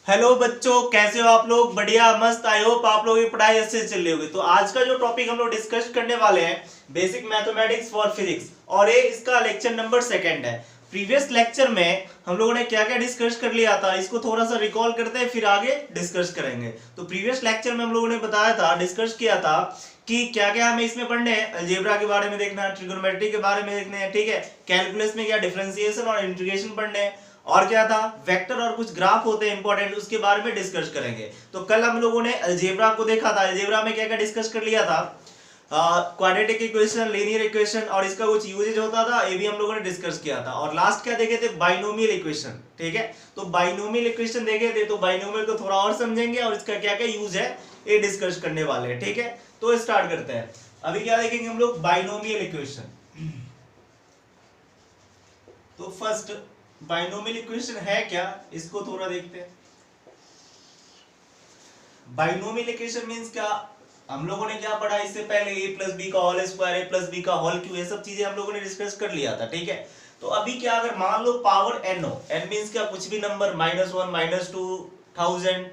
Hello बच्चों, कैसे हो आप लोग? बढ़िया, मस्त। आई होप आप लोगों की पढ़ाई अच्छे से चल रही होगी। तो आज का जो टॉपिक हम लोग डिस्कस करने वाले हैं, बेसिक मैथमेटिक्स फॉर फिजिक्स, और ये इसका लेक्चर नंबर 2 है। प्रीवियस लेक्चर में हम लोगों ने क्या क्या डिस्कस कर लिया था, इसको थोड़ा सा रिकॉल करते हैं, फिर आगे डिस्कस करेंगे। तो प्रीवियस लेक्चर में हम लोगों ने बताया था, डिस्कस किया था कि क्या क्या हमें इसमें पढ़ने हैं। अलजेब्रा के बारे में देखना है, ट्रिगोनोमेट्री के बारे में देखने हैं, ठीक है। कैलकुलस में क्या डिफरेंशिएशन और इंटीग्रेशन पढ़ने हैं, और क्या था, वेक्टर और कुछ ग्राफ होते हैं इंपॉर्टेंट, उसके बारे में डिस्कस करेंगे। तो कल हम लोगों ने अलजेब्रा को देखा था। अलजेब्रा में क्या क्या डिस्कस कर लिया था, क्वाड्रेटिक इक्वेशन, लीनियर इक्वेशन, और इसका कुछ यूजेज होता था, ये भी हम लोगों ने डिस्कस किया था। और लास्ट क्या देखे थे, बाइनोमियल इक्वेशन, ठीक है। तो बाइनोमियल इक्वेशन देखे थे, तो बाइनोमियल को थोड़ा और समझेंगे और इसका क्या क्या यूज है ये डिस्कस करने वाले हैं, ठीक है। तो स्टार्ट करते हैं। अभी क्या देखेंगे हम लोग, बाइनोमियल इक्वेशन। तो फर्स्ट, बाइनोमियल इक्वेशन है क्या, इसको थोड़ा देखते हैं। बाइनोमियल इक्वेशन मींस क्या, हम लोगों ने क्या पढ़ा इससे पहले, ए प्लस बी का whole square, A plus B का होल क्यूब, ये सब चीजें हम लोगों ने डिस्कस कर लिया था, ठीक है। तो अभी क्या, अगर मान लो पावर एन हो, एन मींस क्या, कुछ भी नंबर, -1 -2 1000,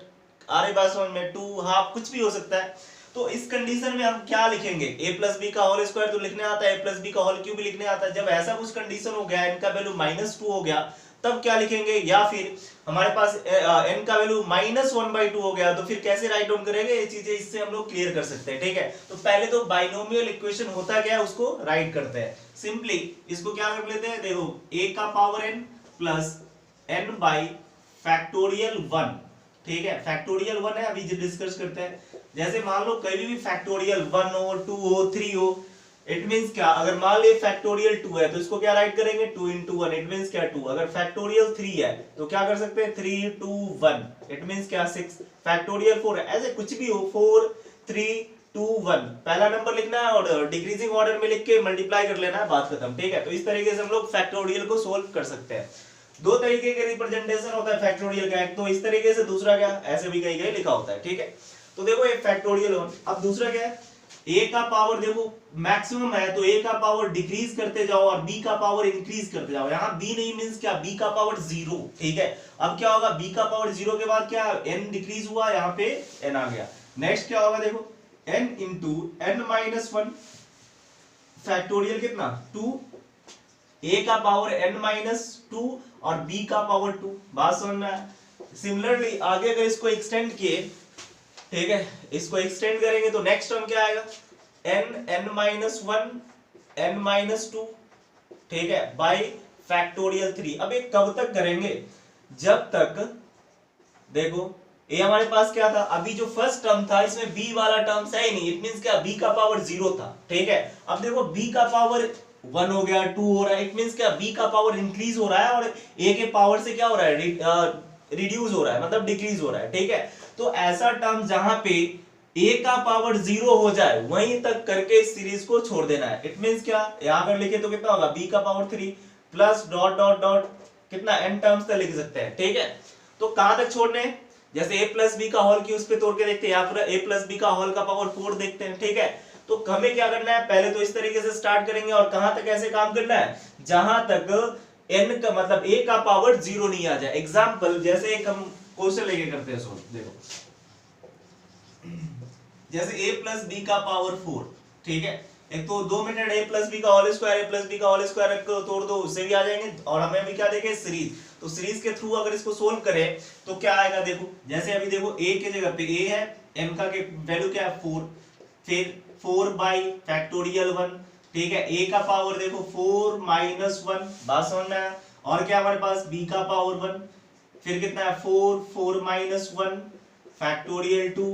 आरे पास में 2 हाफ, कुछ भी हो सकता है। तो इस कंडीशन में हम क्या लिखेंगे, ए प्लस बी का होल स्क्वायर तो लिखने आता है, ए प्लस बी का होल क्यूब भी लिखने आता है। जब ऐसा कुछ कंडीशन हो गया, एन का वैल्यू -2 हो गया, तब क्या लिखेंगे, या फिर हमारे पास n का वैल्यू -1/2 हो गया, तो फिर कैसे राइट डाउन करेंगे, ये चीजें इससे हम लोग क्लियर कर सकते हैं, ठीक है। तो पहले तो बाइनोमियल इक्वेशन होता क्या है, उसको राइट करते हैं। सिंपली इसको क्या कर लेते हैं, देखो a का power n plus n by factorial 1, ठीक है। फैक्टोरियल 1 है, अभी डिस्कस करते हैं। जैसे मान लो कहीं भी फैक्टोरियल 1 हो, 2 हो, 3 हो, इट मींस क्या, अगर मान लो फैक्टोरियल 2 है तो इसको क्या राइट करेंगे, 2 into 1, इट मींस क्या 2। अगर फैक्टोरियल 3 है तो क्या कर सकते हैं, 3 2 1, इट मींस क्या 6। फैक्टोरियल 4 है, ऐसे कुछ भी हो, 4 3 2 1, पहला नंबर लिखना है और डिक्रीजिंग ऑर्डर में लिख के मल्टीप्लाई कर लेना है, बात खत्म, ठीक है। तो इस तरीके से हम लोग फैक्टोरियल को सोल्व कर सकते हैं। दो तरीके के रिप्रेजेंटेशन होता है फैक्टोरियल का, एक तो इस तरीके से, दूसरा क्या, ऐसे भी कहीं कहीं लिखा होता है, ठीक है। तो देखो एक फैक्टोरियल 1, अब दूसरा क्या है, a का पावर देखो मैक्सिमम है, तो a का पावर डिक्रीज करते जाओ और b का पावर इंक्रीज करते जाओ। यहाँ b नहीं मींस क्या, b का पावर 0, ठीक है। अब क्या होगा, b का पावर 0 के बाद क्या, n डिक्रीज हुआ, यहाँ पे n आ गया। नेक्स्ट क्या होगा, देखो n इंटू n-1, फैक्टोरियल कितना 2, a का पावर n-2 और b का पावर 2, बात समझ में आया। सिमिलरली आगे अगर इसको एक्सटेंड किए, ठीक है, इसको एक्सटेंड करेंगे तो नेक्स्ट टर्म क्या आएगा, n-1 n-2, ठीक है, बाई फैक्टोरियल 3। अब ये कब तक करेंगे, जब तक, देखो ये हमारे पास क्या था, अभी जो फर्स्ट टर्म था इसमें b वाला टर्म है ही नहीं, इट मींस क्या, b का पावर 0 था, ठीक है। अब देखो b का पावर 1 हो गया, 2 हो रहा है, इट मींस क्या, b का पावर इंक्रीज हो रहा है और a के पावर से क्या हो रहा है, रिड्यूस हो रहा है, मतलब डिक्रीज हो रहा है, ठीक है। तो ऐसा टर्म जहां पे a का पावर 0 हो जाए वहीं तक करके इस सीरीज को छोड़ देना है। इट मींस क्या, यहां पर लिखे तो कितना होगा, b का power 3 plus dot dot dot कितना n टर्म्स तक लिख सकते हैं, ठीक है। तो कहां तक छोड़ने हैं, जैसे a प्लस बी का होल की उस पे तोड़ के देखते हैं, या फिर a प्लस बी का होल का पावर 4 देखते हैं, ठीक है। तो हमें क्या करना है, पहले तो इस तरीके से स्टार्ट करेंगे, और कहां तक ऐसे काम करना है, जहां तक n का मतलब a का पावर 0 नहीं आ जाए। एग्जांपल जैसे एक हम क्वेश्चन लेके करते हैं, सोच देखो, जैसे a प्लस बी का पावर 4, ठीक है। एक तो 2 मिनट a प्लस बी का whole square, a plus B का होल स्क्वायर को तोड़ दो, उससे भी आ जाएंगे। और हमें अभी क्या देखे, सीरीज, तो सीरीज के थ्रू अगर इसको सोल्व करें तो क्या आएगा, देखो जैसे अभी देखो a के जगह पे a है, m का के वैल्यू क्या है 4, फिर 4 बाई फैक्टोरियल 1, ठीक है। a का पावर देखो 4 -1, बात समझ में आया। और क्या हमारे पास b का पावर 1, फिर कितना है 4 4 -1 फैक्टोरियल 2,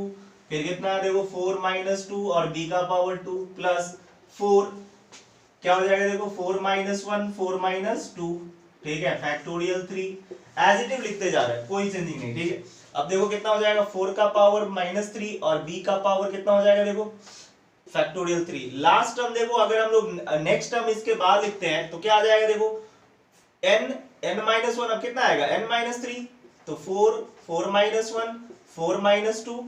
फिर कितना है देखो 4 -2 और b का पावर 2 प्लस 4, क्या हो जाएगा देखो 4 -1 4 -2, ठीक है, फैक्टोरियल 3। एज इट इज लिखते जा रहे हैं, कोई चेंजिंग नहीं, ठीक है। अब देखो कितना हो जाएगा, 4 का पावर -3 और b का पावर कितना हो जाएगा, देखो फैक्टोरियल 3। लास्ट टर्म देखो, अगर हम लोग नेक्स्ट टर्म इसके बाद लिखते हैं तो क्या आ जाएगा, देखो n-1, अब कितना आएगा n-3, तो 4 4 -1 4 -2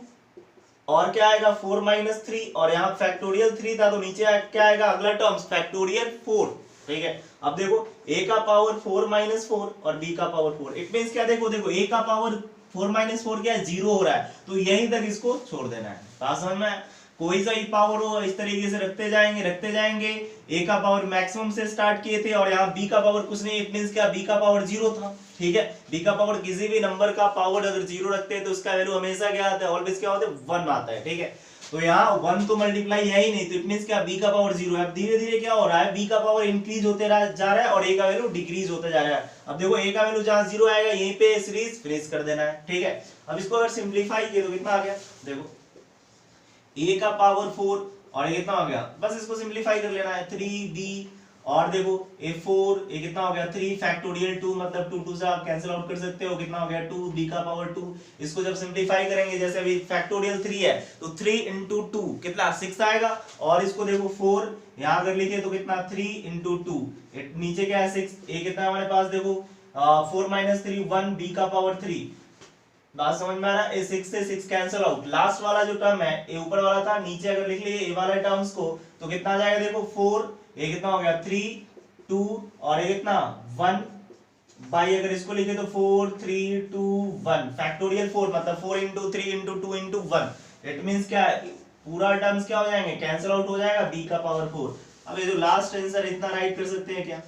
और क्या आएगा 4 -3, और यहाँ फैक्टोरियल 3 था तो नीचे क्या आएगा अगला टर्म्स फैक्टोरियल 4, ठीक है। अब देखो a का पावर 4 -4 और b का पावर 4, इट मींस क्या, देखो देखो a का पावर 4 माइनस 4 क्या है 0 हो रहा है, तो यहीं तक इसको छोड़ देना है। बात समझ में? कोई सा ही पावर हो इस तरीके से रखते जाएंगे। ए का पावर मैक्सिमम से स्टार्ट किए थे और यहाँ बी का पावर कुछ नहीं, इट मींस क्या बी का पावर 0 था। ठीक है, बी का पावर किसी भी नंबर का पावर अगर 0 रखते हैं तो उसका वैल्यू हमेशा क्या आता है, ऑलवेज क्या होता है 1 आता है। ठीक है, तो यहाँ 1 तो मल्टीप्लाई है ही नहीं, तो इट मींस क्या बी का पावर 0 है। अब धीरे धीरे क्या हो रहा है, बी का पावर इंक्रीज होते जा रहा है और ए का वैल्यू डिक्रीज होते जा रहा है। अब देखो ए का वैल्यू जहां 0 आएगा यहीं पे सीरीज फिनिश कर देना है। ठीक है, अब इसको अगर सिंप्लीफाई किया तो कितना आ गया, देखो a का पावर 4 और ये कितना हो गया, बस इसको सिंप्लीफाई कर लेना है 3b और देखो a4 ये कितना हो गया 3 फैक्टोरियल 2, मतलब 2 2 से आप कैंसिल आउट कर सकते हो, कितना हो गया 2 b का पावर 2। इसको जब सिंप्लीफाई करेंगे, जैसे अभी फैक्टोरियल 3 है तो 3 into 2 कितना 6 आएगा, और इसको देखो 4 यहां अगर लिखे तो कितना 3 into 2 नीचे क्या है 6, ये कितना हमारे पास देखो 4 minus 3 1 b का पावर 3। बात समझ में आ रहा है, 6 से 6 कैंसिल आउट, लास्ट वाला जो टर्म है ये ऊपर वाला था, नीचे अगर लिख लिए ए वाले टर्म्स को तो कितना आ जाएगा देखो 4 ये कितना हो गया 3 2 और ये कितना 1 बाई, अगर इसको लिखे तो 4 3 2 1 फैक्टोरियल 4 मतलब 4 into 3 into 2 into 1। It means क्या पूरा टर्म्स क्या हो जाएंगे कैंसिल आउट हो जाएगा, b का पावर 4। अब ये जो लास्ट आंसर इतना राइट कर सकते हैं क्या,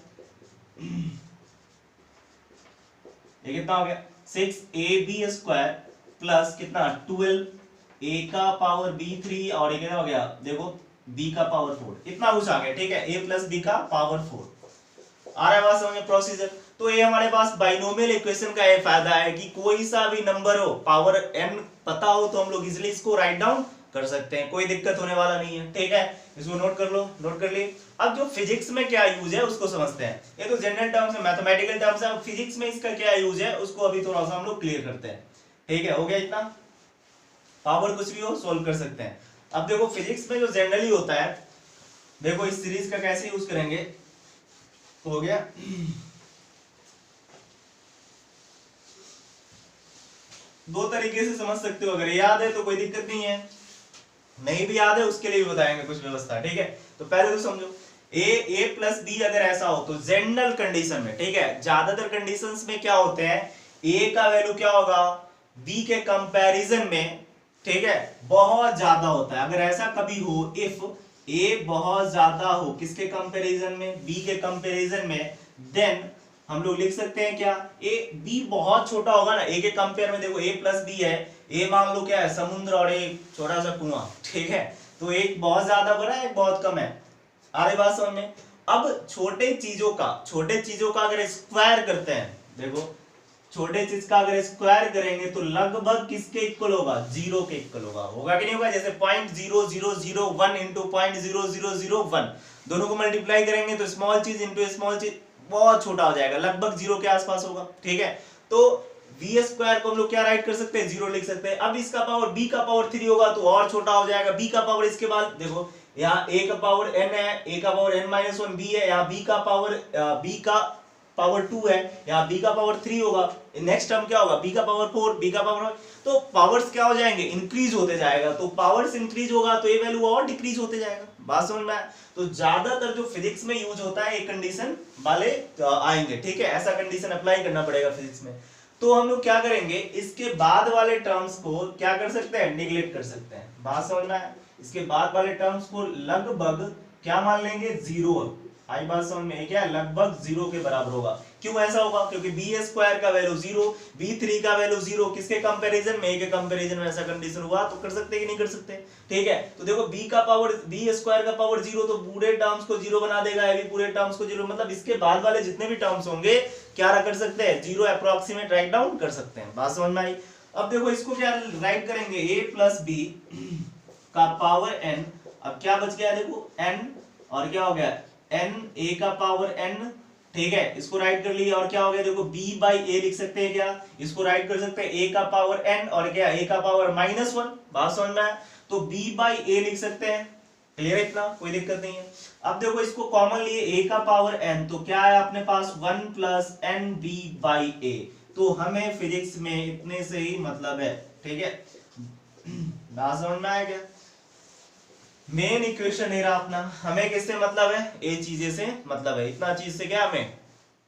ये कितना हो गया 6ab स्क्वायर प्लस कितना 12 a का पावर b3 और ये कितना हो गया देखो b का पावर 4, इतना कुछ आ गया। ठीक है, a प्लस b का पावर 4 आ रहा है। बात समझ में प्रोसीजर, तो ये हमारे पास बाइनोमियल इक्वेशन का ये फायदा है कि कोई सा भी नंबर हो पावर n पता हो तो हम लोग इजीली इसको राइट डाउन कर सकते हैं, कोई दिक्कत होने वाला नहीं है। ठीक है, इसको नोट कर लो, नोट कर लिए। अब जो फिजिक्स में क्या यूज है उसको समझते हैं, ये तो जनरल टर्म्स है, मैथमेटिकल टर्म्स है, फिजिक्स में इसका क्या यूज है उसको अभी थोड़ा सा हम लोग क्लियर करते हैं। ठीक है, हो गया इतना, पावर कुछ भी हो सोल्व कर सकते हैं। अब देखो फिजिक्स में जो जनरली होता है, देखो इस सीरीज का कैसे यूज करेंगे, हो गया दो तरीके से समझ सकते हो, अगर याद है तो कोई दिक्कत नहीं है, नहीं भी याद है उसके लिए भी बताएंगे कुछ व्यवस्था। ठीक है, तो पहले तो समझो a प्लस b अगर ऐसा हो तो जनरल कंडीशन में, ठीक है, ज्यादातर कंडीशंस में क्या होते हैं a का वैल्यू क्या होगा b के कंपैरिजन में, ठीक है, बहुत ज्यादा होता है। अगर ऐसा कभी हो इफ a बहुत ज्यादा हो किसके कंपैरिजन में, b के कंपैरिजन में, देन हम लोग लिख सकते हैं क्या b बहुत छोटा होगा ना a के कंपेयर में। देखो a प्लस b है, a मान लो क्या है समुद्र और एक छोटा सा कुआं, ठीक है, तो एक बहुत ज्यादा बड़ा है एक बहुत कम है। आ रही बात समझ में? अब छोटे चीजों का अगर स्क्वायर करते हैं, देखो छोटे चीज का अगर स्क्वायर करेंगे तो लगभग किसके इक्वल होगा, 0 के इक्वल होगा कि नहीं होगा। जैसे 0.0001 इंटू 0.0001 दोनों को मल्टीप्लाई करेंगे तो स्मॉल चीज इंटू स्मॉल चीज बहुत छोटा हो जाएगा, लगभग 0 के आसपास होगा। ठीक है, तो v स्क्वायर को हम लोग क्या राइट कर सकते हैं, 0 लिख सकते हैं। अब इसका पावर b का पावर 3 होगा तो और छोटा हो जाएगा, b का पावर इसके बाद देखो यहाँ a का पावर n है, a का पावर n-1 b है, यहाँ b का पावर 2 है, यहाँ b का पावर 3 होगा, नेक्स्ट टर्म क्या होगा b का पावर 4, b का पावर, तो पावर्स क्या हो जाएंगे इंक्रीज होते जाएगा, तो पावर्स इंक्रीज होगा तो ये वैल्यू और डिक्रीज होते जाएगा। बात समझ में आया? तो ज्यादातर जो फिजिक्स में यूज होता है एक कंडीशन वाले आएंगे, ठीक है, ऐसा कंडीशन अप्लाई करना पड़ेगा फिजिक्स में। तो हम लोग क्या करेंगे, इसके बाद वाले टर्म्स को क्या कर सकते हैं, निगलेक्ट कर सकते हैं। बात समझ में आया? इसके बाद वाले टर्म्स को लगभग क्या मान लेंगे, 0। आई बात समझ में? क्या लगभग 0 के बराबर होगा। क्यों ऐसा होगा, क्योंकि b स्क्वायर का वैल्यू 0, b3 का वैल्यू 0, किसके कंपैरिजन में, a के कंपैरिजन में ऐसा कंडीशन हुआ तो कर सकते कि नहीं कर सकते। ठीक है, तो देखो b स्क्वायर का पावर 0 तो पूरे टर्म्स को 0 बना देगा, ये भी पूरे टर्म्स को 0, मतलब इसके बाद वाले जितने भी टर्म्स होंगे क्या कर सकते हैं, 0 अप्रोक्सीमेट राइट डाउन कर सकते हैं। बात समझ में आई? अब देखो इसको क्या राइट करेंगे, a प्लस b का पावर n, अब क्या बच गया देखो n, और क्या हो गया n a का पावर n, ठीक है, इसको राइट कर लिया, और क्या हो गया देखो b बाई a लिख सकते हैं, क्या इसको राइट कर सकते हैं a का पावर n और क्या a का पावर -1। बात समझ में आया? तो b बाई a लिख सकते हैं, क्लियर है, इतना कोई दिक्कत नहीं है। अब देखो इसको कॉमन लिए a का पावर n, तो क्या है अपने पास 1 plus n B by a, तो हमें फिजिक्स में इतने से ही मतलब है। ठीक है, बात समझ में आया क्या? मेन इक्वेशन है अपना, हमें किससे मतलब है, ए चीजें से मतलब है, इतना चीज से क्या हमें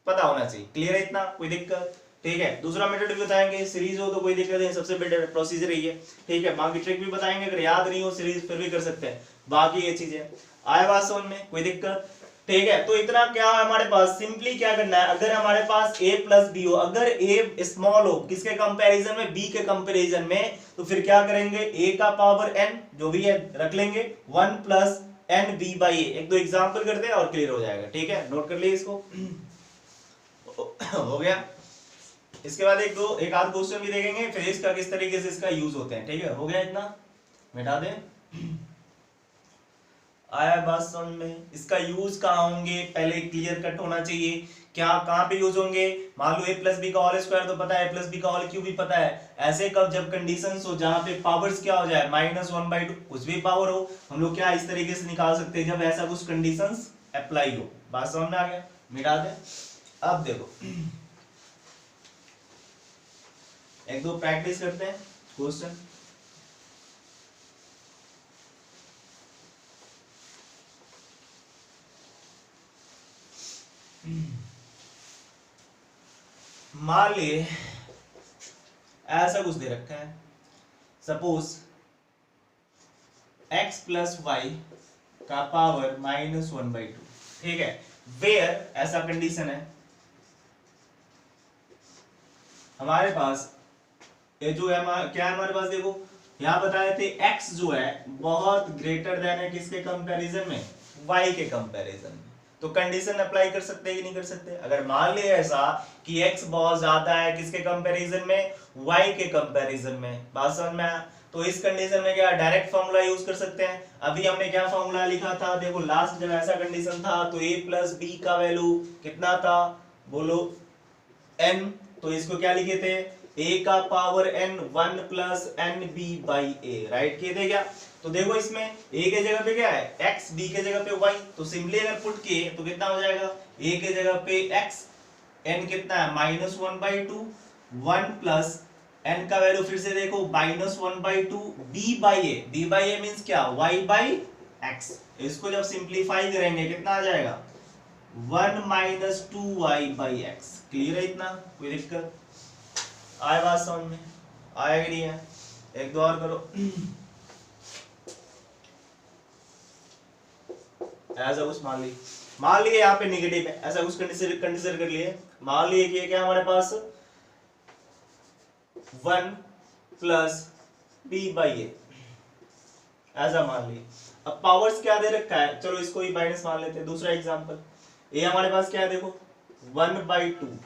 पता होना चाहिए। क्लियर है, इतना कोई दिक्कत ठीक है। दूसरा मेथड भी बताएंगे, सीरीज हो तो कोई दिक्कत नहीं, सबसे बेटर प्रोसीजर यही है, ठीक है। बाकी ट्रिक भी बताएंगे, अगर याद नहीं हो सीरीज फिर भी कर सकते हैं, बाकी ये चीजें आए बात समझ में, कोई दिक्कत, ठीक है। तो इतना क्या है हमारे पास, सिंपली क्या करना है, अगर हमारे पास a प्लस बी हो, अगर a स्मॉल हो किसके कंपैरिजन में, b के कंपैरिजन में, तो फिर क्या करेंगे, a का पावर n जो भी है रख लेंगे 1 प्लस एन बी बाई ए। एक दो एग्जाम्पल करते हैं और क्लियर हो जाएगा, ठीक है, नोट कर लिए इसको। हो गया। इसके बाद एक आध क्वेश्चन भी देखेंगे, फिर इसका किस तरीके से इसका यूज होते हैं, ठीक है। हो गया इतना, मिटा दें। आया बात समझ में, इसका यूज कहाँ होंगे पहले क्लियर कट होना चाहिए, क्या कहाँ पे यूज होंगे। मान लो a प्लस बी का होल स्क्वायर तो पता है, a प्लस बी का होल क्यूब भी पता है। ऐसे कब, जब कंडीशंस हो जहां पे पावर्स क्या हो जाए, -1/2 कुछ भी पावर हो, हम लोग क्या इस तरीके से निकाल सकते हैं, जब ऐसा कुछ कंडीशंस अप्लाई हो। बात समझ में आ गया, मिटा दे। अब देखो एक दो प्रैक्टिस करते हैं क्वेश्चन। मान लिए ऐसा कुछ दे रखा है, सपोज x प्लस वाई का पावर -1/2, ठीक है। वेयर ऐसा कंडीशन है हमारे पास, ये जो है क्या है हमारे पास, देखो यहां बताए थे x जो है बहुत ग्रेटर देन है किसके कंपैरिजन में, y के कंपैरिजन में। तो कंडीशन अप्लाई कर सकते हैं कि नहीं कर सकते। अगर मान लिया ऐसा कि x बहुत ज्यादा है किसके कंपैरिजन में, y के कंपैरिजन में, बात समझ में आया। तो इस कंडीशन में क्या डायरेक्ट फॉर्मूला यूज कर सकते हैं। अभी हमने क्या फॉर्मूला लिखा था, देखो लास्ट जब ऐसा कंडीशन था तो a प्लस बी का वैल्यू कितना था, बोलो n, तो इसको क्या लिखे थे, a का power n 1 plus n B by A, write किए थे क्या। तो देखो इसमें a के जगह पे क्या है x, b के जगह पे y, तो सिंपली अगर पुट किए तो कितना हो जाएगा, a के जगह पे x, n कितना है -1/2, 1 प्लस n का वैल्यू फिर से देखो -1/2 b बाई ए मींस क्या, y बाई x। इसको जब सिंपलीफाई करेंगे कितना आ जाएगा, 1 - 2y बाई x। क्लियर है इतना, कोई दिक्कत आए बात समझ में, आया कि नहीं है। एक दो और करो। ऐसा कुछ मान लिए यहाँ पे नेगेटिव है, ऐसा कुछ कंसीडर कर लिए। मान लिए कि क्या हमारे पास 1 प्लस बी बाई ए, ऐसा मान लिए। अब पावर्स क्या दे रखा है, चलो इसको ही माइनस मान लेते हैं। दूसरा एग्जांपल, ये हमारे पास क्या है, देखो 1/2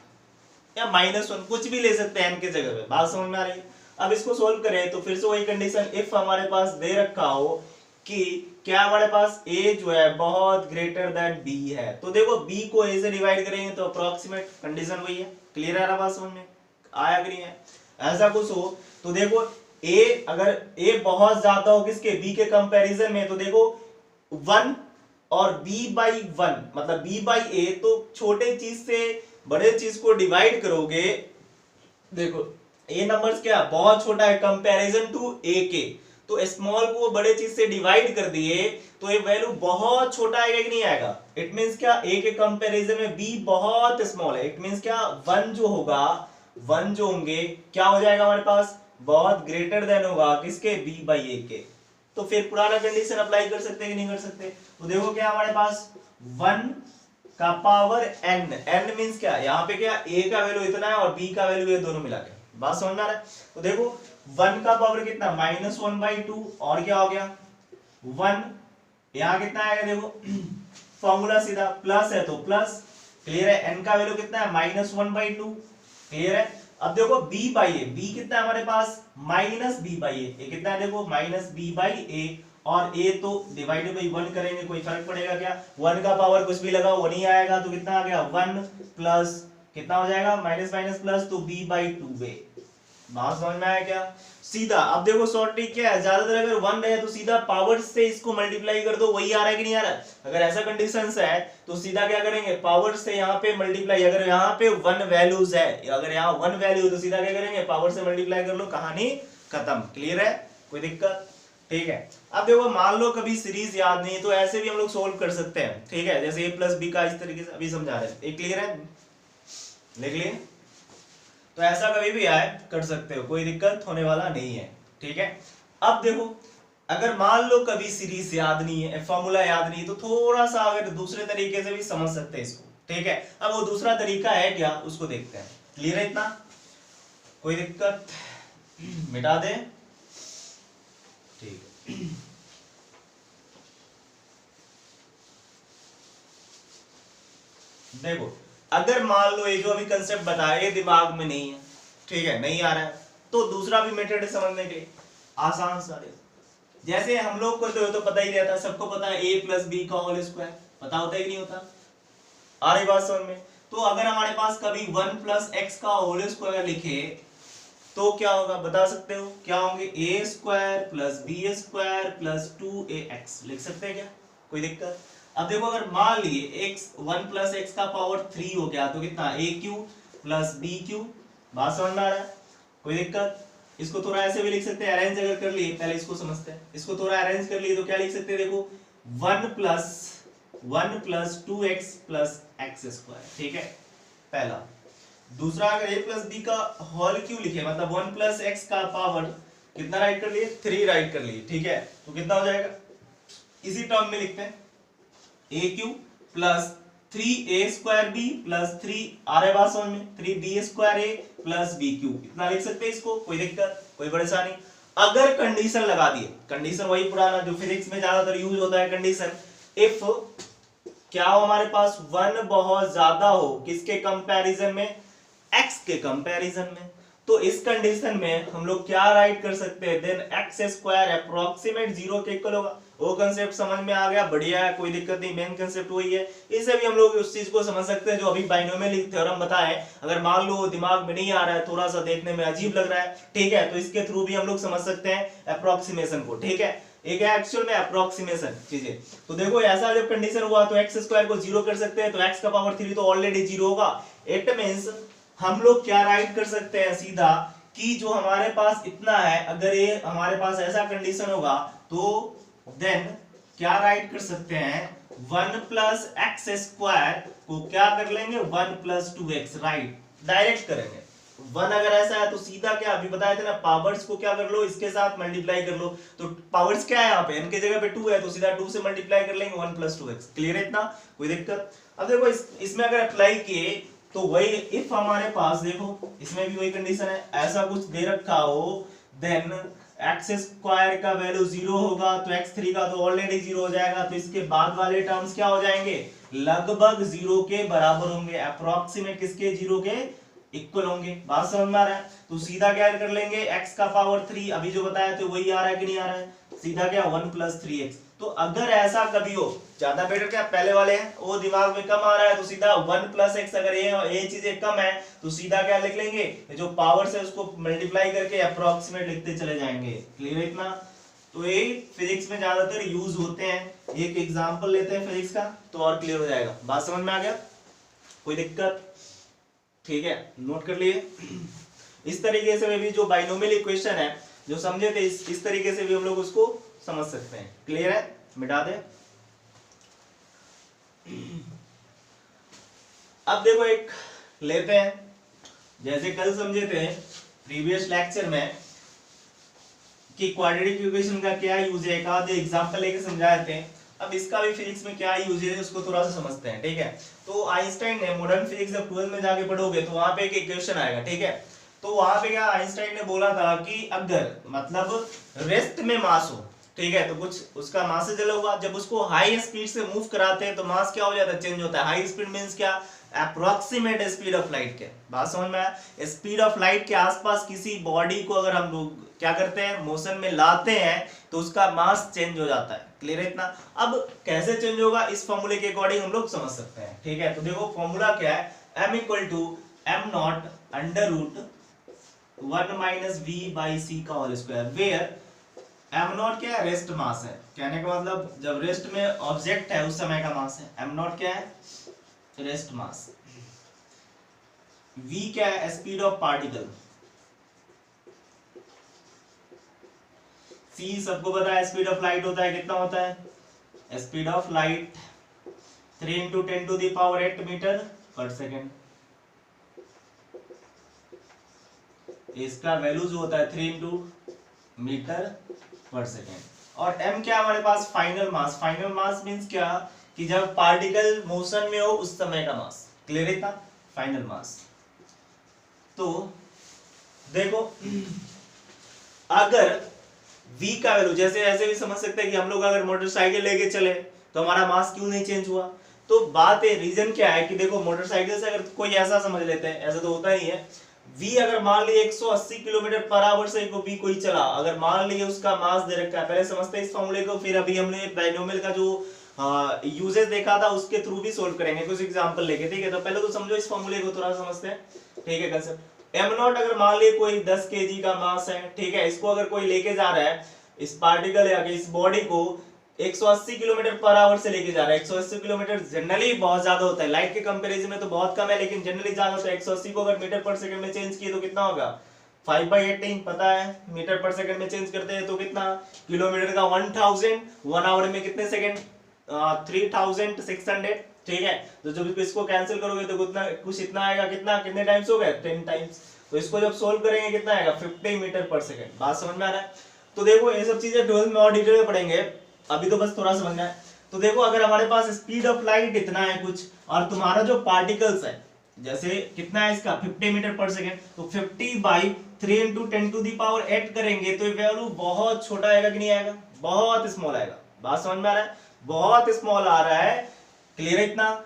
या -1 कुछ भी ले सकते हैं n के जगह पे, बात समझ में आ रही है। अब इसको सोल्व करें तो फिर से वही कंडीशन, इफ हमारे पास दे रखा हो कि क्या हमारे पास a जो है बहुत ग्रेटर देन b है, तो देखो b को a से डिवाइड करेंगे तो अप्रोक्सीमेट कंडीशन वही है। क्लियर है ना बात समझ में, आया कि नहीं है। ऐसा कुछ हो तो देखो a, अगर a बहुत ज्यादा हो किसके, b के कंपैरिजन में, तो देखो 1 और b/1 मतलब b/a, तो छोटे चीज से बड़े चीज को डिवाइड करोगे, देखो a नंबर्स क्या बहुत छोटा है कंपैरिजन टू a के, तो स्मॉल को बड़े चीज से डिवाइड कर दिए तो ये वैल्यू बहुत छोटा आएगा कि नहीं आएगा। इट मींस क्या, a के कंपैरिजन में b बहुत स्मॉल है। इट मींस क्या, 1 जो होगा, 1 जो होंगे क्या हो जाएगा हमारे पास, बहुत ग्रेटर देन होगा किसके, b/a के। तो फिर पुराना कंडीशन अप्लाई कर सकते हैं कि नहीं कर सकते। तो देखो क्या हमारे पास 1 का पावर n, n मींस क्या, यहाँ पे क्या a का वैल्यू इतना है और b का वैल्यू ये दोनों मिला के, बात समझ में आ रहा है। तो देखो 1 का पावर कितना -1/2 और क्या हो गया 1, यहाँ कितना आएगा देखो फॉर्मूला सीधा प्लस है तो प्लस, क्लियर है। n का वैल्यू कितना है -1/2, क्लियर है। अब देखो b/a, b कितना है हमारे पास -b/a, ये कितना है देखो -b/a, और a तो डिवाइडेड बाई 1 करेंगे, कोई फर्क पड़ेगा क्या, 1 का पावर कुछ भी लगाओ वो नहीं आएगा, तो कितना आ गया 1 प्लस कितना हो जाएगा माइनस माइनस प्लस, तो b/2a। बात समझ में आया क्या, सीधा। अब देखो शॉर्ट ट्रिक क्या है, ज्यादातर अगर 1 रहे तो सीधा पावर से इसको मल्टीप्लाई कर दो, वही आ रहा है कि नहीं आ रहा है। अगर ऐसा कंडीशन है तो सीधा क्या करेंगे, पावर से यहाँ पे मल्टीप्लाई, अगर यहाँ पे 1 वैल्यूज है, अगर यहाँ 1 वैल्यू तो सीधा क्या करेंगे, पावर से मल्टीप्लाई कर लो, कहानी खत्म। क्लियर है, कोई दिक्कत, ठीक है। अब देखो मान लो कभी सीरीज याद नहीं तो ऐसे भी हम लोग सोल्व कर सकते हैं, ठीक है, जैसे a प्लस बी का इस तरीके से अभी समझा रहे हैं। क्लियर है, लिख लिए। तो ऐसा कभी भी आए कर सकते हो, कोई दिक्कत होने वाला नहीं है, ठीक है। अब देखो अगर मान लो कभी सीरीज याद नहीं है, फॉर्मूला याद नहीं है, तो थोड़ा सा अगर दूसरे तरीके से भी समझ सकते हैं इसको, ठीक है। अब वो दूसरा तरीका है क्या, उसको देखते हैं। क्लियर है इतना, कोई दिक्कत, मिटा दे, ठीक है। देखो अगर मान लो ये जो अभी कंसेप्ट बताया ये दिमाग में नहीं है, ठीक है, नहीं आ रहा है, तो दूसरा भी मेथड है समझने के लिए, आसान सा। जैसे हम लोग को तो पता ही रहता है, सबको पता है a प्लस बी का होल स्क्वायर, पता होता है कि नहीं होता, आ रही बात समझ में। तो अगर हमारे पास कभी 1 प्लस एक्स का होल स्क्वायर लिखे तो क्या होगा बता सकते हो, क्या होंगे, A square plus B square plus 2ax लिख सकते हैं क्या, कोई दिक्कत। अब देखो अगर मान लिए x 1 प्लस एक्स का पावर 3 हो गया तो कितना, ए क्यू प्लस बी क्यू, बात समझ में आ रहा है, कोई दिक्कत। इसको थोड़ा ऐसे भी लिख सकते हैं, अरेंज अगर कर लिए, पहले इसको समझते हैं, इसको थोड़ा अरेंज कर लिए तो क्या लिख सकते हैं, देखो 1 plus 2x plus x square, ठीक है, पहला। दूसरा अगर a प्लस बी का होल क्यू लिखे, मतलब 1 प्लस एक्स का पावर कितना राइट कर लिए, 3 राइट कर लिए, ठीक है, तो कितना हो जाएगा, इसी टर्म में लिखते हैं, A cube plus 3a square B plus 3 आ रहा है बात समझ में, 3b square A plus B cube, इतना लिख सकते हैं इसको, कोई दिक्कत, कोई परेशानी। अगर कंडीशन लगा दिए, कंडीशन वही पुराना जो फिजिक्स में ज्यादातर यूज होता है, कंडीशन इफ क्या हो हमारे पास 1 बहुत ज्यादा हो, किसके कंपैरिजन में, x के कंपैरिजन में, तो इस कंडीशन में हम लोग क्या राइट कर सकते हैं, देन एक्स स्क्वायर अप्रोक्सीमेट 0 के इक्वल होगा। वो कंसेप्ट समझ में आ गया, बढ़िया है, कोई दिक्कत नहीं, मेन कंसेप्ट वही है। इससे भी हम लोग उस चीज को समझ सकते हैं जो अभी बाइनोमियल थ्योरम बताए, अगर मान लो दिमाग में नहीं आ रहा है, थोड़ा सा देखने में अजीब लग रहा है, ठीक है, तो इसके थ्रू भी हम लोग समझ सकते हैं अप्रोक्सीमेशन को, ठीक है, एक है एक्चुअल में अप्रोक्सीमेशन चीजें। तो देखो ऐसा जब कंडीशन हुआ तो एक्स स्क्वायर को 0 कर सकते हैं, तो एक्स का पावर 3 तो ऑलरेडी 0 होगा, इट मींस हम लोग क्या राइट कर सकते हैं सीधा, कि जो हमारे पास इतना है, अगर ये हमारे पास ऐसा कंडीशन होगा तो देन क्या राइट कर सकते हैं, 1 प्लस एक्स स्क्वायर को क्या कर लेंगे, 1 प्लस 2x, राइट, डायरेक्ट करेंगे। 1 अगर ऐसा है तो सीधा क्या अभी बताए थे ना, पावर्स को क्या कर लो, इसके साथ मल्टीप्लाई कर लो, तो पावर्स क्या है यहाँ पे, n की जगह पे 2 है, तो सीधा 2 से मल्टीप्लाई कर लेंगे, 1 प्लस 2x, क्लियर है इतना, कोई दिक्कत। अब देखो इसमें अगर अप्लाई किए तो वही, इफ हमारे पास देखो इसमें भी वही कंडीशन है, ऐसा कुछ दे रखा हो, देन एक्स स्क्वायर का वैल्यू 0 होगा तो x3 का तो ऑलरेडी 0 हो जाएगा, तो इसके बाद वाले टर्म्स क्या हो जाएंगे, लगभग 0 के बराबर होंगे, अप्रोक्सीमेट किसके, 0 के इक्वल होंगे, बात समझ में आ रहा है। तो सीधा क्या कर लेंगे, x का पावर 3 अभी जो बताया तो वही आ रहा है कि नहीं आ रहा है, सीधा क्या 1 प्लस 3x। तो अगर ऐसा कभी हो, ज्यादा बेटर क्या पहले वाले हैं वो दिमाग में कम आ रहा है, तो सीधा 1 प्लस एक्स, अगर ये चीजें कम है तो सीधा क्या लिख लेंगे, जो पावर से उसको मल्टीप्लाई करके अप्रोक्सीमेट लिखते चले जाएंगे, क्लियर है इतना। तो ये फिजिक्स में ज्यादातर यूज होते हैं, एक एग्जांपल लेते हैं फिजिक्स का तो और क्लियर हो जाएगा, बात समझ में आ गया, कोई दिक्कत, ठीक है, नोट कर लिए। इस तरीके से भी जो बाइनोमियल इक्वेशन है जो समझे थे, इस तरीके से भी हम लोग उसको समझ सकते हैं, क्लियर है, मिटा दे। अब देखो एक लेते हैं, जैसे कल समझे थे प्रीवियस लेक्चर में कि क्वाड्रेटिक इक्वेशन का क्या यूज है, एक आधे एग्जांपल लेके समझाए थे। अब इसका भी फिजिक्स में क्या यूज है उसको थोड़ा सा समझते हैं, ठीक है। तो आइंस्टाइन ने मॉडर्न फिजिक्स जब 12 में जाके पढ़ोगे तो वहां पे एक इक्वेशन आएगा, ठीक है। तो वहां पे क्या आइंस्टाइन ने बोला था कि अगर मतलब रेस्ट में मास हो, ठीक है, तो कुछ उसका मास से चला हुआ, जब उसको हाई स्पीड से मूव कराते हैं तो मास क्या हो जाता है, चेंज होता है। हाई स्पीड मींस क्या, अप्रोक्सीमेट स्पीड ऑफ लाइट के, बात समझ में आया, स्पीड ऑफ लाइट के आसपास किसी बॉडी को अगर हम लोग क्या करते हैं, मोशन में लाते हैं तो उसका मास चेंज हो जाता है, क्लियर है इतना। अब कैसे चेंज होगा इस फॉर्मूले के अकॉर्डिंग हम लोग समझ सकते हैं, ठीक है। तो देखो फॉर्मूला क्या है, m equal to m not under root 1 minus v by c का whole square, where m not क्या है, रेस्ट मास है, कहने का मतलब जब रेस्ट में ऑब्जेक्ट है उस समय का मास है, m नॉट क्या है, रेस्ट मास, v क्या है, स्पीड ऑफ पार्टिकल, c सबको पता है स्पीड ऑफ लाइट होता है, कितना होता है, स्पीड ऑफ लाइट 3 × 10⁸ मीटर पर सेकेंड, इसका वैल्यू जो होता है 3 इंटू मीटर पर सेकेंड। और m क्या हमारे पास फाइनल मास। फाइनल मास मींस क्या कि जब पार्टिकल मोशन में हो उस समय का मास। क्लियर है? फाइनल मास। तो देखो अगर v का वैल्यू जैसे ऐसे भी समझ सकते हैं कि हम लोग अगर मोटरसाइकिल लेके चले तो हमारा मास क्यों नहीं चेंज हुआ। तो बात है, रीजन क्या है कि देखो मोटरसाइकिल से अगर कोई ऐसा समझ लेते हैं, ऐसा तो होता ही है, v अगर मान लिए 180 किलोमीटर पर आवर से v कोई चला, अगर मान लिए उसका मास दे रखा है, पहले समझते हैं इस फॉर्मूले को, फिर अभी हमने बाइनोमियल का जो यूजेस देखा था उसके थ्रू भी सोल्व करेंगे कुछ एग्जांपल लेके। ठीक है, तो पहले तो समझो इस फॉर्मूले को थोड़ा समझते हैं। ठीक है, कंसेप्ट m नॉट अगर मान लिए कोई 10 kg का मास है, ठीक है, इसको अगर कोई लेके जा रहा है, इस पार्टिकल या इस बॉडी को 180 किलोमीटर पर आवर से लेके जा रहा है। 180 किलोमीटर जनरली बहुत ज्यादा होता है, लाइट के कंपैरिजन में तो बहुत कम है, लेकिन जनरली ज्यादा होता है। 180 को अगर मीटर पर सेकंड में चेंज किए तो कितना होगा, 5/18 पता है, मीटर पर सेकंड में चेंज करते हैं तो कितना, किलोमीटर का 1000, 1 आवर में कितने सेकंड, 3600। ठीक है, तो जब इसको कैंसिल करोगे तो कितना, कुछ इतना आएगा, कितना, कितने टाइम्स हो गए, 10 टाइम्स। तो इसको जब सोल्व करेंगे कितना आएगा, 50 मीटर पर सेकंड। बात समझ में आ रहा है? तो देखो ये सब चीजें 12th में और डिटेल में पढ़ेंगे, अभी तो बस थोड़ा समझना है। तो देखो अगर हमारे पास स्पीड ऑफ लाइट इतना है कुछ, और तुम्हारा जो पार्टिकल्स है जैसे कितना है इसका 50 मीटर पर सेकंड, तो 50/3 × 10⁸ करेंगे तो ये वैल्यू बहुत छोटा आएगा कि नहीं आएगा, बहुत स्मॉल आएगा। बात समझ में आ रहा है? बहुत स्मॉल आ रहा है। क्लियर है इतना?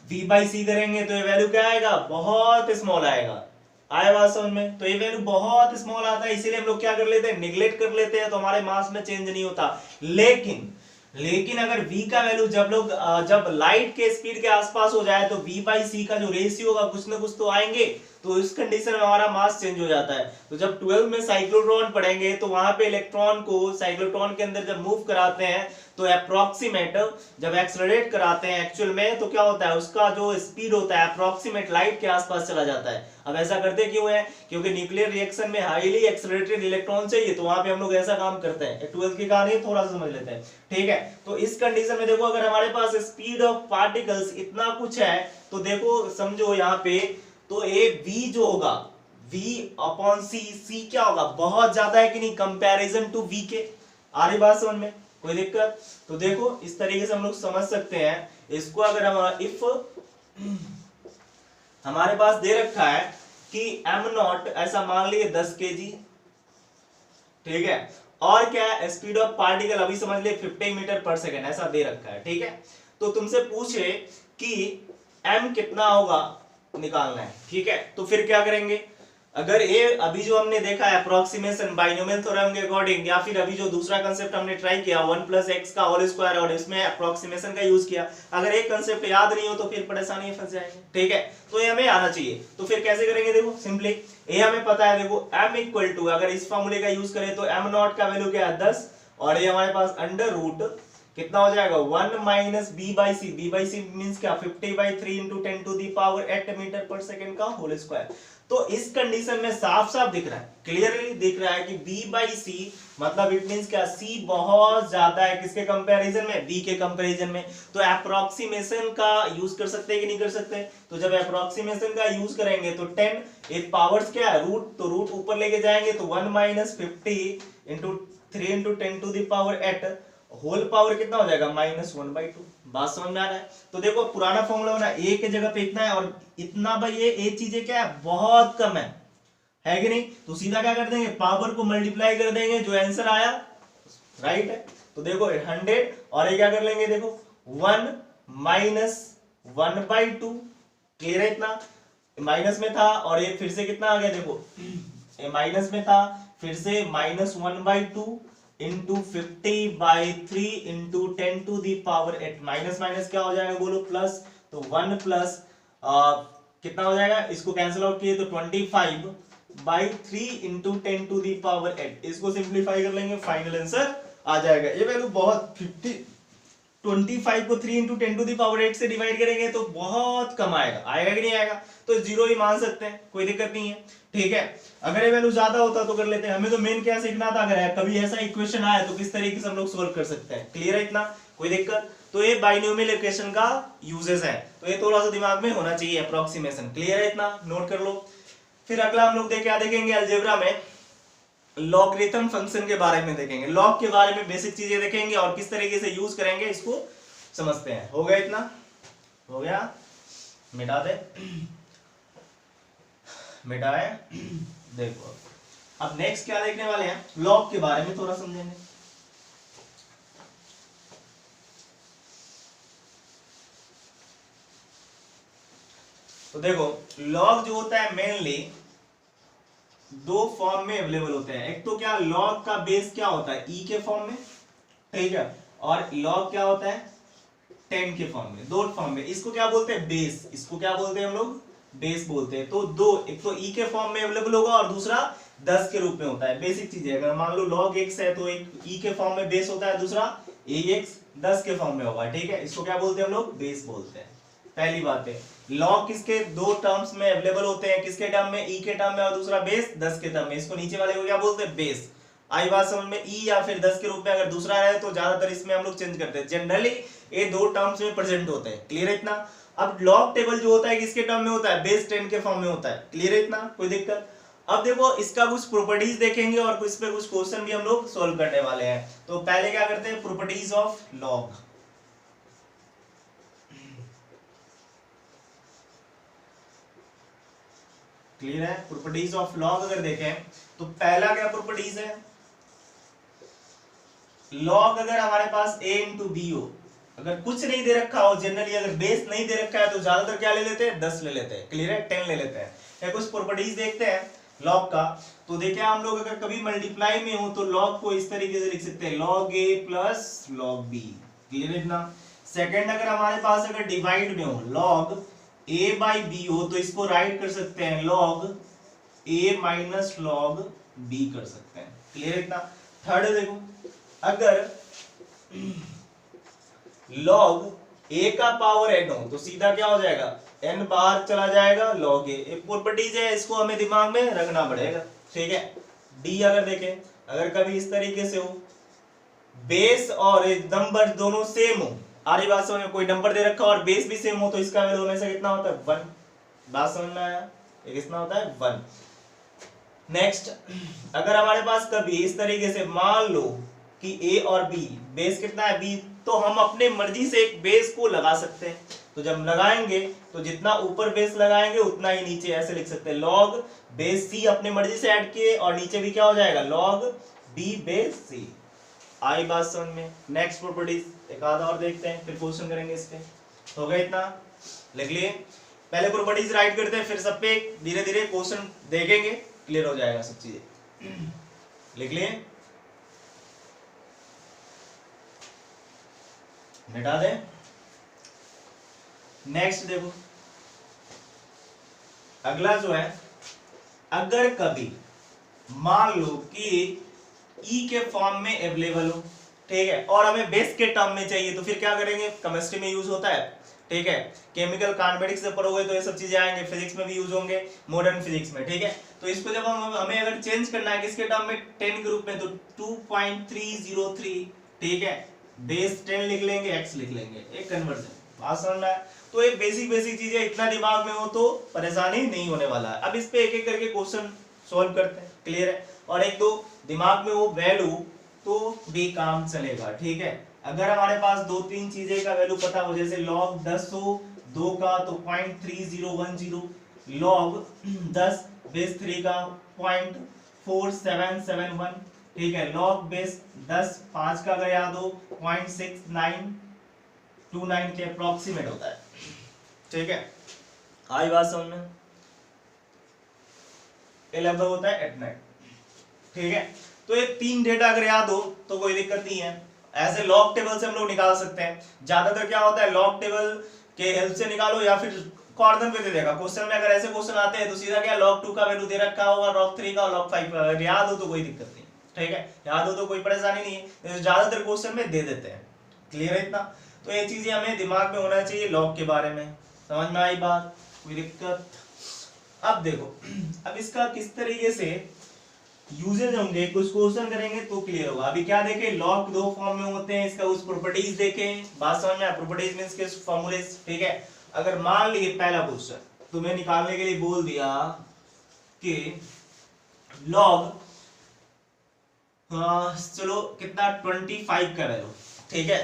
v/c करेंगे तो ये वैल्यू क्या आएगा, बहुत स्मॉल आएगा। आया बात समझ में? तो ये वैल्यू बहुत स्मॉल आता है, इसीलिए हम लोग क्या कर लेते हैं, निगलेक्ट कर लेते हैं, तो हमारे मास में चेंज नहीं होता। लेकिन अगर v का वैल्यू जब लाइट के स्पीड के आसपास हो जाए तो v/c का जो रेशियो होगा कुछ ना कुछ तो आएंगे, तो इस कंडीशन में हमारा मास चेंज हो जाता है। तो जब 12 में साइक्लोट्रॉन पढ़ेंगे तो वहां पे इलेक्ट्रॉन को साइक्लोट्रॉन के अंदर जब मूव कराते हैं तो अप्रोक्सीमेट, जब एक्सेलरेट कराते हैं एक्चुअल में, तो क्या होता है, उसका जो स्पीड होता है अप्रोक्सीमेट लाइट के आसपास चला जाता है। अब ऐसा करते क्यों है, क्योंकि न्यूक्लियर रिएक्शन में हाईली एक्सेलरेटेड इलेक्ट्रॉन चाहिए, तो वहां पे हम लोग ऐसा काम करते हैं। 12th की कहानी थोड़ा सा समझ लेते हैं। ठीक है, तो इस कंडीशन में देखो अगर हमारे पास स्पीड ऑफ पार्टिकल्स इतना कुछ है, तो देखो समझो यहाँ पे, तो ये v जो होगा v/c, c क्या होगा, बहुत ज्यादा है कि नहीं कंपैरिजन टू v के। आ रही बात समझ में? कोई दिक्कत? तो देखो इस तरीके से हम लोग समझ सकते हैं इसको। अगर हम इफ हमारे पास दे रखा है कि m नॉट ऐसा मान लिए 10 kg, ठीक है, और क्या है, स्पीड ऑफ पार्टिकल अभी समझ लिए 50 मीटर पर सेकेंड ऐसा दे रखा है। ठीक है, तो तुमसे पूछे कि m कितना होगा निकालना है। ठीक है, तो फिर क्या करेंगे, अगर ये अभी जो हमने देखा है अप्रोक्सीमेशन बाइनोमियल थ्योरम के अकॉर्डिंग, या फिर अभी जो दूसरा कंसेप्ट हमने ट्राई किया 1 + x का होल स्क्वायर और इसमें अप्रोक्सीमेशन का यूज किया, अगर एक कंसेप्ट याद नहीं हो तो फिर परेशानी में फंस जाएंगे। ठीक है, तो ये हमें आना चाहिए। तो फिर कैसे करेंगे, देखो सिंपली ये हमें पता है, देखो m = अगर इस फॉर्मूले का यूज करें तो m नॉट का वैल्यू क्या है 10, और ये हमारे पास अंडर रूट कितना हो जाएगा 1 - b/c। b/c मींस क्या, 50/3 × 10⁸ मीटर पर सेकंड का होल स्क्वायर। तो इस कंडीशन में साफ साफ दिख रहा है, क्लियरली दिख रहा है कि b/c मतलब इट मींस क्या, c बहुत ज्यादा है किसके कंपैरिजन में, b के कंपैरिजन में। तो अप्रोक्सीमेशन का यूज कर सकते हैं कि नहीं कर सकते, तो जब अप्रोक्सीमेशन का यूज करेंगे तो 10 एक पावर्स क्या है रूट, तो रूट ऊपर लेके जाएंगे तो 1 - 50 × 3 × 10⁸ होल पावर कितना हो जाएगा -1/2। बात समझ में आ रहा है? तो देखो पुराना फॉर्मूला ना a के जगह पे इतना है, और इतना भाई ये चीजें क्या है बहुत कम है कि नहीं, तो सीधा क्या कर देंगे, पावर को मल्टीप्लाई कर देंगे, जो आंसर आया राइट है। तो देखो 100, और ये क्या कर लेंगे, देखो 1 - 1/2। क्लियर है इतना? माइनस में था और ये फिर से कितना आ गया, देखो ये माइनस में था, फिर से -1/2 इंटू 50/3 इंटू 10⁸ माइनस माइनस क्या हो जाएगा बोलो, प्लस। तो 1 प्लस कितना हो जाएगा, इसको कैंसिल आउट किए तो 25/3 इंटू 10⁸। इसको सिंप्लीफाई कर लेंगे, फाइनल आंसर आ जाएगा। ये वैल्यू बहुत 25 को 3 इंटू 10⁸ से डिवाइड करेंगे तो बहुत कम आएगा कि नहीं आएगा, तो जीरो ही मान सकते हैं, कोई दिक्कत नहीं है। ठीक है, अगर ये वैल्यू ज्यादा होता तो कर लेते हैं, हमें तो मेन क्या सीखना था, अगर कभी ऐसा इक्वेशन आए तो किस तरीके से हम लोग सोल्व कर सकते हैं। क्लियर है इतना? कोई दिक्कत? तो ये बाइनोमियल इक्वेशन का यूजेस है, तो ये थोड़ा सा दिमाग में होना चाहिए, अप्रोक्सीमेशन। क्लियर है इतना? नोट कर लो। फिर अगला हम लोग क्या देखेंगे अलजेब्रा में, लॉगरिथम फंक्शन के बारे में देखेंगे, लॉग के बारे में बेसिक चीजें देखेंगे और किस तरीके से यूज करेंगे इसको समझते हैं। हो गया इतना? हो गया? मिटा दे, मिटाए। देखो अब नेक्स्ट क्या देखने वाले हैं, लॉग के बारे में थोड़ा समझेंगे। तो देखो लॉग जो होता है मेनली दो फॉर्म में अवेलेबल होते हैं। एक तो क्या लॉग का बेस क्या होता है ई के फॉर्म में, ठीक है, और लॉग क्या होता है 10 के फॉर्म में, दो फॉर्म में। इसको क्या बोलते हैं बेस, इसको क्या बोलते हैं हम लोग बेस बोलते हैं। तो दो, एक तो ई के फॉर्म में अवेलेबल होगा और दूसरा 10 के रूप में होता है। बेसिक चीज है, अगर मान लो log x है तो एक ई के फॉर्म में बेस होता है, दूसरा ax 10 के फॉर्म में होगा, ठीक है। इसको क्या बोलते हैं हम लोग बेस बोलते हैं। पहली बात है log किसके दो टर्म्स में अवेलेबल होते हैं, किसके टर्म में ई के टर्म में और दूसरा बेस 10 के टर्म में। इसको नीचे वाले को क्या बोलते हैं बेस। आई बात समझ में, ई या फिर 10 के रूप में अगर दूसरा है तो ज्यादातर इसमें हम लोग चेंज करते हैं, जनरली ये दो टर्म्स में प्रेजेंट होते हैं। क्लियर है इतना? अब लॉग टेबल जो होता है किसके टर्म में होता है बेस 10 के फॉर्म में होता है। क्लियर है इतना? कोई दिक्कत? अब देखो इसका कुछ प्रॉपर्टीज देखेंगे और कुछ पे कुछ क्वेश्चन भी हम लोग सॉल्व करने वाले हैं। तो पहले क्या करते हैं प्रॉपर्टीज ऑफ लॉग। क्लियर है? प्रॉपर्टीज ऑफ लॉग अगर देखें तो पहला क्या प्रॉपर्टीज है, लॉग अगर हमारे पास a इंटू बी हो, अगर कुछ नहीं दे रखा हो, जनरली अगर बेस नहीं दे रखा है तो ज्यादातर क्या ले लेते हैं 10 ले लेते हैं। क्लियर है? 10 ले लेते हैं। कुछ प्रॉपर्टीज देखते हैं लॉग का। तो देखिए हम लोग अगर कभी मल्टीप्लाई में हो तो लॉग को इस तरीके से लिख सकते हैं log a plus log b। Clear है इतना? सेकंड अगर हमारे पास अगर डिवाइड में हो log a बाई b हो तो इसको राइट कर सकते हैं log a minus log b कर सकते हैं। क्लियर है इतना? थर्ड देखो अगर log a का पावर n हो तो सीधा क्या हो जाएगा n बाहर चला जाएगा log a। एक प्रॉपर्टीज है, इसको हमें दिमाग में रखना पड़ेगा, ठीक है। d अगर देखें, अगर कभी इस तरीके से हो बेस और नंबर दोनों सेम हो, आरी बात समझ में, कोई नंबर दे रखा और बेस भी सेम हो तो इसका वैल्यू हमेशा कितना होता है 1। बात समझ में आया? ये कितना होता है 1। नेक्स्ट अगर हमारे पास कभी इस तरीके से मान लो कि a और b, बेस कितना है b, तो हम अपने मर्जी से एक बेस को लगा सकते हैं। तो जब लगाएंगे तो जितना ऊपर बेस लगाएंगे उतना ही नीचे, ऐसे लिख सकते हैं log बेस c अपने मर्जी से ऐड किए और नीचे भी क्या हो जाएगा log b बेस c। आई बात समझ में? नेक्स्ट प्रॉपर्टीज एक आधा और देखते हैं फिर क्वेश्चन करेंगे इस पे। हो गया इतना? लिख लिए? पहले प्रॉपर्टीज राइट करते हैं फिर सब पे धीरे धीरे क्वेश्चन देखेंगे, क्लियर हो जाएगा सब चीजें। लिख लिए? मिटा दे। नेक्स्ट देखो अगला जो है, अगर कभी मान लो कि ई के फॉर्म में अवेलेबल हो, ठीक है, और हमें बेस के टर्म में चाहिए तो फिर क्या करेंगे, केमिस्ट्री में यूज होता है, ठीक है, केमिकल काइनेमेटिक्स से पढ़ोगे तो ये सब चीजें आएंगे, फिजिक्स में भी यूज होंगे, मॉडर्न फिजिक्स में, ठीक है। तो इसको जब हमें अगर चेंज करना है किसके टर्म में 10 के रूप में तो 2.303, ठीक है, बेस 10 लिख लेंगे, x लिख लेंगे, एक कन्वर्जन आसान है। तो एक बेसिक चीजें इतना दिमाग में हो तो परेशानी नहीं होने वाला है। अब इस पे एक एक करके क्वेश्चन सॉल्व करते हैं, क्लियर है। और एक दो दिमाग में हो वैल्यू तो भी काम चलेगा, ठीक है। अगर हमारे पास दो तीन चीजें का वैल्यू पता हो, जैसे log 10 हो 2 का तो 0.3010, log 10 बेस 3 का 0.4771, ठीक है, log बेस 10 5 का अगर याद हो 0.6929 के अप्रोक्सीमेट होता है, ठीक है। आई बात समझ में? ये लगभग होता है एट नाइट, ठीक है। तो ये तीन डेटा अगर याद हो तो कोई दिक्कत नहीं है, ऐसे लॉग टेबल से हम लोग निकाल सकते हैं। ज्यादातर क्या होता है लॉग टेबल के हेल्प से निकालो या फिर कॉर्नर पे दे देगा क्वेश्चन में। अगर ऐसे क्वेश्चन आते हैं तो सीधा क्या log 2 का वैल्यू दे रखा होगा, log 3 का, log 5 का, अगर याद हो तो कोई दिक्कत नहीं, ठीक है, याद हो तो कोई परेशानी नहीं है, ज्यादातर क्वेश्चन में दे देते हैं। क्लियर है इतना? तो ये चीजें हमें दिमाग में होना चाहिए लॉग के बारे में। समझ में आई बात? कोई दिक्कत? अब देखो अब इसका किस तरीके से यूजेज होंगे, कुछ क्वेश्चन करेंगे तो क्लियर होगा। अभी क्या देखें, लॉग दो फॉर्म में होते हैं, इसका उस प्रॉपर्टीज देखें, बात समझ में आया? प्रॉपर्टीज मींस के फॉर्मूलेस, ठीक है। अगर मान लीजिए पहला क्वेश्चन तुम्हें निकालने के लिए बोल दिया कि लॉग चलो कितना 25 का वैल्यू, ठीक है,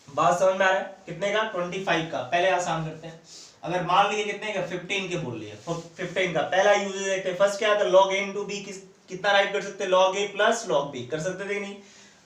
बात समझ में आ रहा है, कितने का 25 का। पहले आसान करते हैं, अगर मान लिए कितने का 15 के बोल लिए 15 का, पहला यूज देखते हैं। फर्स्ट क्या था, log a into b कितना राइट कर सकते हैं, log a plus log b कर सकते थे नहीं।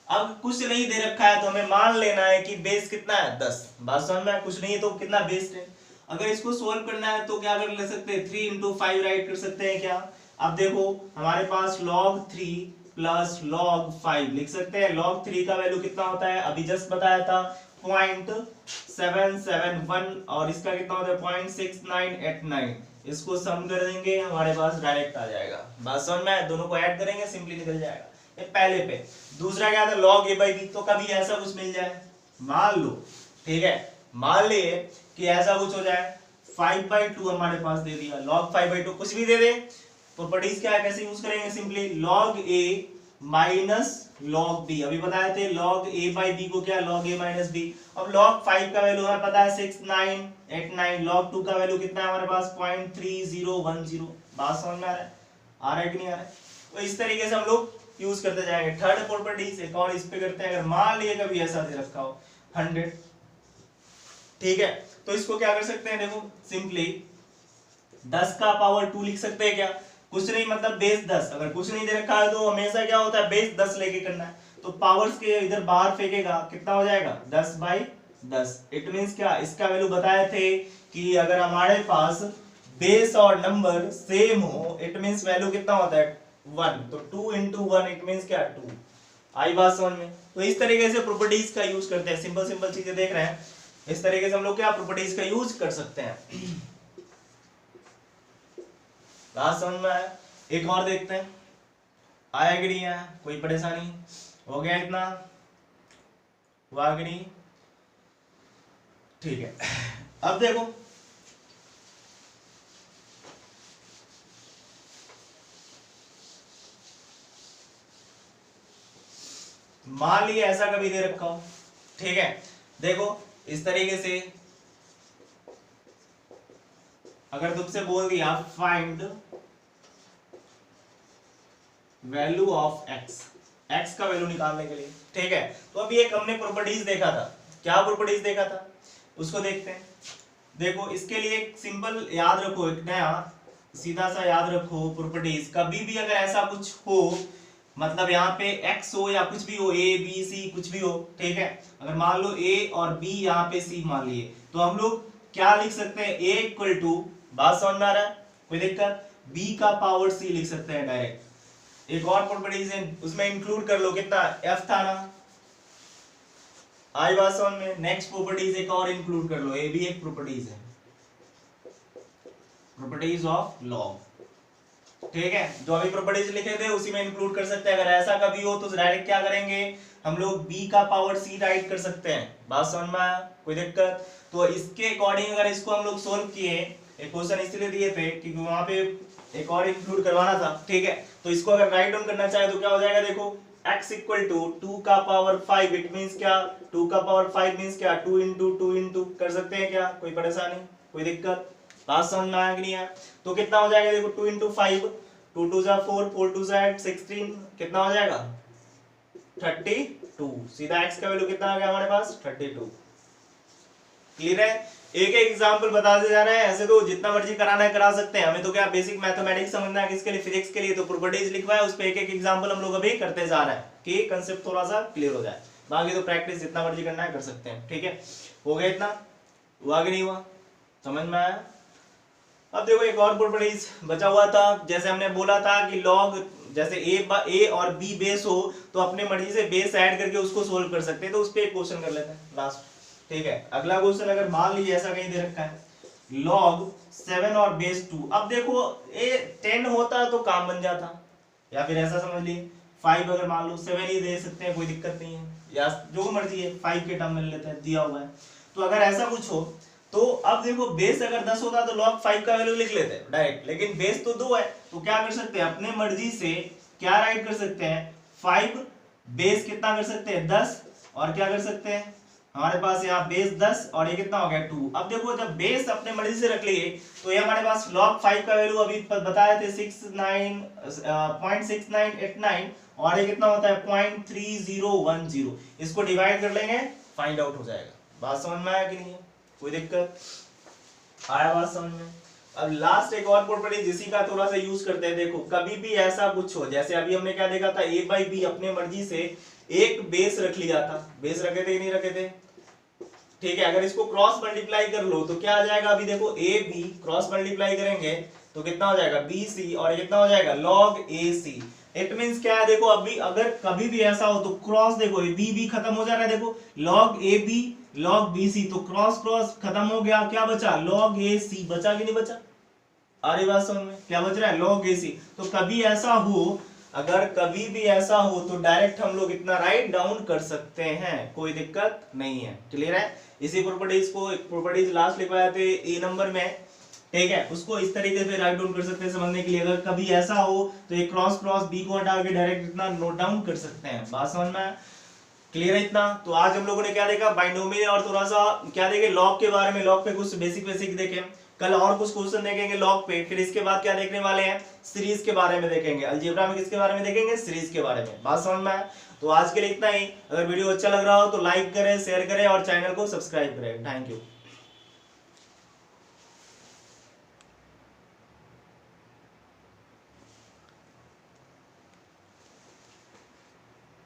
अब कुछ नहीं दे रखा है तो हमें मान लेना है कि बेस कितना है 10, बात समझ में, कुछ नहीं है तो कितना बेस है। अगर इसको सोल्व करना है तो क्या कर ले सकते हैं, 3 into 5 राइट कर सकते हैं क्या। अब देखो हमारे पास log 3 प्लस log 5 लिख सकते हैं। log 3 का वैल्यू कितना होता है, अभी जस्ट बताया था 0.771 और इसका कितना होता है 0.6989। इसको सम कर देंगे हमारे पास डायरेक्ट आ जाएगा, बात समझ में, दोनों को ऐड करेंगे सिंपली निकल जाएगा। ये पहले पे। दूसरा क्या था log a by b, तो कभी ऐसा कुछ मिल जाए, मान लो, ठीक है, मान लिए कि ऐसा कुछ हो जाए 5/2 हमारे पास दे दिया, log 5/2 कुछ भी दे दे, प्रॉपर्टीज क्या है, कैसे यूज करेंगे, simply log a minus log b, अभी बताए थे log a by b को क्या, log a माइनस b। अब log 5 का वैल्यू हमें पता है 6989, log 2 का वैल्यू कितना है हमारे पास 0.3010, बात समझ में आ रहा है कि नहीं आ रहा है। तो इस तरीके से हम लोग यूज करते जाएंगे। थर्ड प्रॉपर्टीज एक और इस पे करते हैं, अगर मान लिए कभी ऐसा दे रखा हो 100, ठीक है, तो इसको क्या कर सकते हैं, देखो सिंपली 10 का पावर 2 लिख सकते हैं क्या, कुछ नहीं, मतलब बेस 10, अगर कुछ नहीं दे रखा है तो हमेशा क्या होता है बेस 10 लेके करना है, तो पावर्स के इधर बाहर फेंकेगा, कितना हो जाएगा 10/10। इट मींस क्या, इसका वैल्यू बताए थे कि अगर हमारे पास बेस और नंबर सेम हो, इट मींस वैल्यू कितना होता है 1, तो 2 into 1 इट मींस क्या 2। आई बात समझ में। तो इस तरीके से प्रॉपर्टीज का यूज करते हैं, सिंपल सिंपल चीजें देख रहे हैं, इस तरीके से हम लोग क्या प्रॉपर्टीज का यूज कर सकते हैं। बात समझ में आया। एक और देखते हैं, आया कि नहीं आया, कोई परेशानी हो गया इतना, हुआ कि नहीं, ठीक है। अब देखो मान लिया ऐसा कभी दे रखा हो, ठीक है, देखो इस तरीके से अगर तुमसे बोल दिया find value of x, x का वैल्यू निकालने के लिए, ठीक है, तो अभी एक हमने प्रॉपर्टीज देखा था, क्या प्रॉपर्टीज देखा था उसको देखते हैं। देखो इसके लिए एक सिंपल याद रखो, एक नया सीधा सा याद रखो प्रॉपर्टीज, कभी भी अगर ऐसा कुछ हो, मतलब यहाँ पे x हो या कुछ भी हो, a b c कुछ भी हो, ठीक है, अगर मान लो a और b यहाँ पे c मान लिए, तो हम लोग क्या लिख सकते हैं, a इक्वल टू, बात समझ में आ रहा है, कोई दिक्कत, b का पावर c लिख सकते हैं डायरेक्ट। एक और प्रॉपर्टीज है उसमें इंक्लूड कर लो, कितना f था ना, आई बात समझ में। नेक्स्ट प्रॉपर्टीज एक और इंक्लूड कर लो, ये भी एक प्रॉपर्टीज है, प्रॉपर्टीज ऑफ लॉग, ठीक है, जो अभी प्रॉपर्टीज लिखे थे उसी में इंक्लूड कर सकते हैं। अगर ऐसा कभी हो तो डायरेक्ट क्या करेंगे, हम लोग b का पावर c राइट कर सकते हैं, बात समझ में आया, कोई दिक्कत। तो इसके अकॉर्डिंग अगर इसको हम लोग सोल्व किए, एक क्वेश्चन इसलिए दिए थे क्योंकि वहां पे एक और इंक्लूड करवाना था, ठीक है, तो इसको अगर राइट डाउन करना चाहे तो क्या हो जाएगा, देखो x इक्वल टू 2 का पावर 5, इट मींस क्या 2 का पावर 5 मींस क्या 2 into 2 into कर सकते हैं क्या, कोई परेशानी, कोई दिक्कत, बात समझ में आया कि नहीं आया। तो कितना हो जाएगा, देखो 2 into 5, 2 2 जा 4, 4 2 जा 16, कितना हो जाएगा 32, सीधा x का वैल्यू कितना आ गया हमारे पास 32। क्लियर है, एक एक एग्जांपल बताते जा रहे हैं, ऐसे तो जितना मर्जी कराना है करा सकते हैं, हमें तो क्या बेसिक मैथमेटिक्स समझना है, किसके लिए, फिजिक्स के लिए, तो प्रॉपर्टीज लिखवा है उस पे एक एक एग्जांपल हम लोग अभी करते जा रहे हैं कि कांसेप्ट थोड़ा सा क्लियर हो जाए, बाकी तो प्रैक्टिस जितना मर्जी करना है कर सकते हैं, ठीक है, हो गया इतना, हुआ कि नहीं हुआ, समझ में आया। अब देखो एक और प्रॉपर्टीज बचा हुआ था, जैसे हमने बोला था कि लॉग, जैसे a और b बेस हो तो अपने मर्जी से बेस ऐड करके उसको सोल्व कर सकते हैं, तो उस पे एक क्वेश्चन कर लेते हैं लास्ट, ठीक है। अगला क्वेश्चन अगर मान लीजिए ऐसा कहीं दे रखा है log 7 और बेस 2, अब देखो ये 10 होता तो काम बन जाता, या फिर ऐसा समझ लीजिए 5, अगर मान लो 7 ही दे सकते हैं, कोई दिक्कत नहीं है, या जो मर्जी है 5 के टर्म में लेते हैं, दिया हुआ है, तो अगर ऐसा कुछ हो तो अब देखो बेस अगर 10 होता तो log 5 का वैल्यू लिख लेते हैं डायरेक्ट, लेकिन बेस तो 2 है, तो क्या कर सकते हैं, अपने मर्जी से क्या राइट कर सकते हैं, 5 बेस कितना कर सकते हैं 10, और क्या कर सकते हैं हमारे पास यहाँ बेस 10 और ये कितना हो गया 2। अब देखो जब बेस अपने मर्जी से रख लिए तो ये हमारे पास log 5 का वैल्यू अभी बताए थे 0.6989 और ये कितना होता है 0.3010। इसको डिवाइड कर लेंगे, फाइंड आउट हो जाएगा। बात समझ में आया कि नहीं है? कोई दिक्कत आया बात समझ में? अब लास्ट एक और प्रॉपर्टी जिसी का थोड़ा सा यूज करते हैं। देखो कभी भी ऐसा कुछ हो, जैसे अभी हमने क्या देखा था, a बाई बी अपने मर्जी से एक बेस रख लिया था, बेस रखे थे कि नहीं रखे थे, ठीक है। अगर इसको क्रॉस मल्टीप्लाई कर लो तो क्या आ जाएगा, अभी देखो ए बी क्रॉस मल्टीप्लाई करेंगे तो कितना हो जाएगा बी सी और ये कितना हो जाएगा log A C. It means क्या है, देखो अभी अगर कभी भी ऐसा हो तो क्रॉस, देखो बी बी खत्म हो जा रहा है, देखो log A B log B C, तो क्रॉस क्रॉस खत्म हो गया, क्या बचा log ए सी बचा कि नहीं बचा? अरे बात समझ में, क्या बच रहा है log ए सी। तो कभी ऐसा हो, अगर कभी भी ऐसा हो तो डायरेक्ट हम लोग इतना राइट डाउन कर सकते हैं, कोई दिक्कत नहीं है। क्लियर है? इसी प्रॉपर्टीज को, प्रॉपर्टीज लास्ट लिखवाए थे ए नंबर में, ठीक है, उसको इस तरीके से राइट डाउन कर सकते हैं समझने के लिए। अगर कभी ऐसा हो तो ये क्रॉस क्रॉस बी को हटा के डायरेक्ट इतना नोट डाउन कर सकते हैं। बात समझ में? क्लियर है इतना? तो आज हम लोगों ने क्या देखा, बाइनोमियल और थोड़ा सा क्या देखे लॉग के बारे में, लॉग पे कुछ बेसिक देखे। कल और कुछ क्वेश्चन देखेंगे लॉग पे, फिर इसके बाद क्या देखने वाले हैं, सीरीज के बारे में देखेंगे। अलजेब्रा में किसके बारे में देखेंगे, सीरीज के बारे में। बात समझ में आया? तो आज के लिए इतना ही। अगर वीडियो अच्छा लग रहा हो तो लाइक करें, शेयर करें और चैनल को सब्सक्राइब करें। Thank you.